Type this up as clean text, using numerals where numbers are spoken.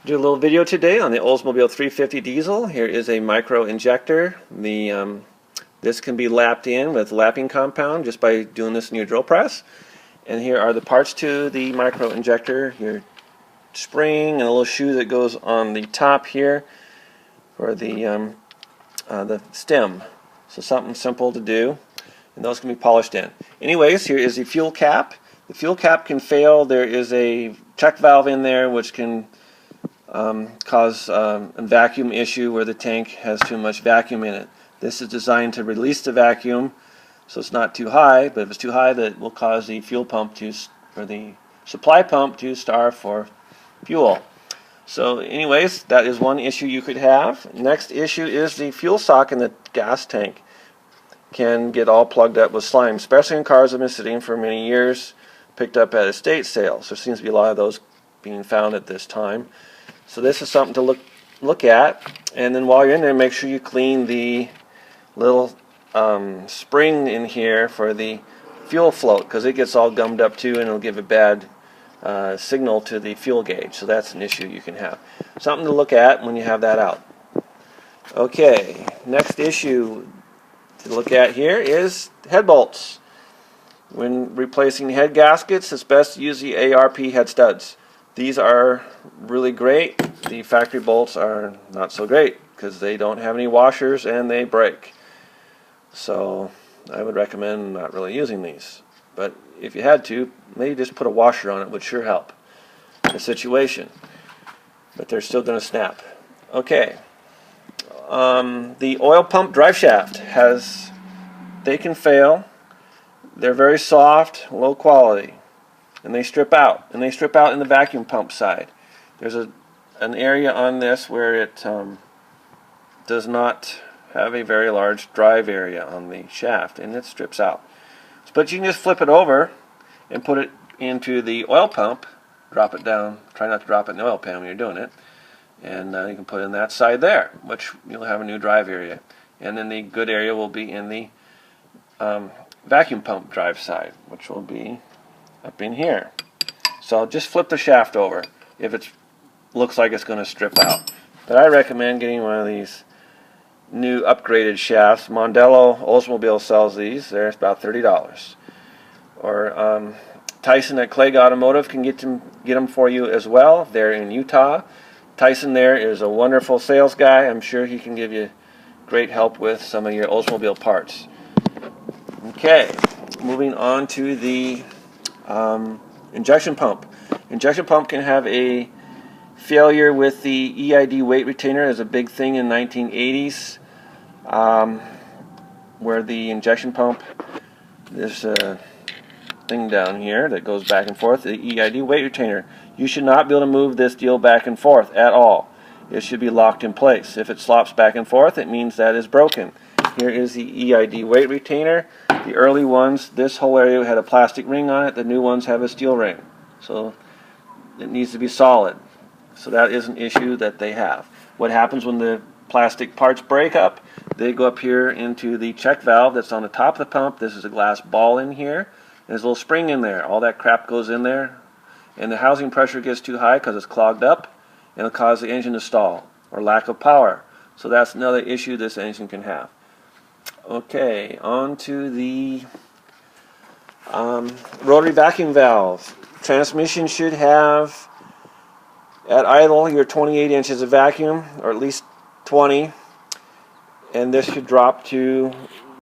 Do a little video today on the Oldsmobile 350 diesel. Here is a micro injector. This can be lapped in with lapping compound just by doing this in your drill press. And here are the parts to the micro injector. Your spring and a little shoe that goes on the top here for the stem. So something simple to do, and those can be polished in. Anyways, here is the fuel cap. The fuel cap can fail. There is a check valve in there which can cause a vacuum issue where the tank has too much vacuum in it. This is designed to release the vacuum so it's not too high, but if it's too high, that will cause the fuel pump or the supply pump to starve for fuel. So anyways, that is one issue you could have. Next issue is the fuel sock in the gas tank can get all plugged up with slime, especially in cars that have been sitting for many years, picked up at estate sales. There seems to be a lot of those being found at this time. So this is something to look at, and then while you're in there, make sure you clean the little spring in here for the fuel float, because it gets all gummed up too, and it'll give a bad signal to the fuel gauge. So that's an issue you can have. Something to look at when you have that out. Okay, next issue to look at here is head bolts. When replacing head gaskets, it's best to use the ARP head studs. These are really great. The factory bolts are not so great because they don't have any washers and they break. So I would recommend not really using these. But if you had to, maybe just put a washer on it would sure help the situation. But they're still going to snap. Okay. The oil pump drive shaft they can fail. They're very soft, low quality. And they strip out. And they strip out in the vacuum pump side. There's an area on this where it does not have a very large drive area on the shaft, and it strips out. But you can just flip it over and put it into the oil pump, drop it down, try not to drop it in the oil pan when you're doing it, and you can put it in that side there, which you'll have a new drive area. And then the good area will be in the vacuum pump drive side, which will be up in here. So just flip the shaft over if it looks like it's going to strip out. But I recommend getting one of these new upgraded shafts. Mondello Oldsmobile sells these. They're about $30. Or Tyson at Clegg Automotive can get them for you as well. They're in Utah. Tyson there is a wonderful sales guy. I'm sure he can give you great help with some of your Oldsmobile parts. Okay, moving on to the injection pump. Injection pump can have a failure with the Eid Weight Retainer. Is a big thing in 1980s, where the injection pump, this thing down here that goes back and forth, the Eid Weight Retainer. You should not be able to move this deal back and forth at all. It should be locked in place. If it slops back and forth, it means that is broken. Here is the Eid Weight Retainer. The early ones, this whole area had a plastic ring on it. The new ones have a steel ring. So it needs to be solid. So that is an issue that they have. What happens when the plastic parts break up? They go up here into the check valve that's on the top of the pump. This is a glass ball in here. There's a little spring in there. All that crap goes in there. And the housing pressure gets too high because it's clogged up, and it'll cause the engine to stall or lack of power. So that's another issue this engine can have. Okay, on to the rotary vacuum valve. Transmission should have, at idle, your 28 inches of vacuum, or at least 20, and this should drop to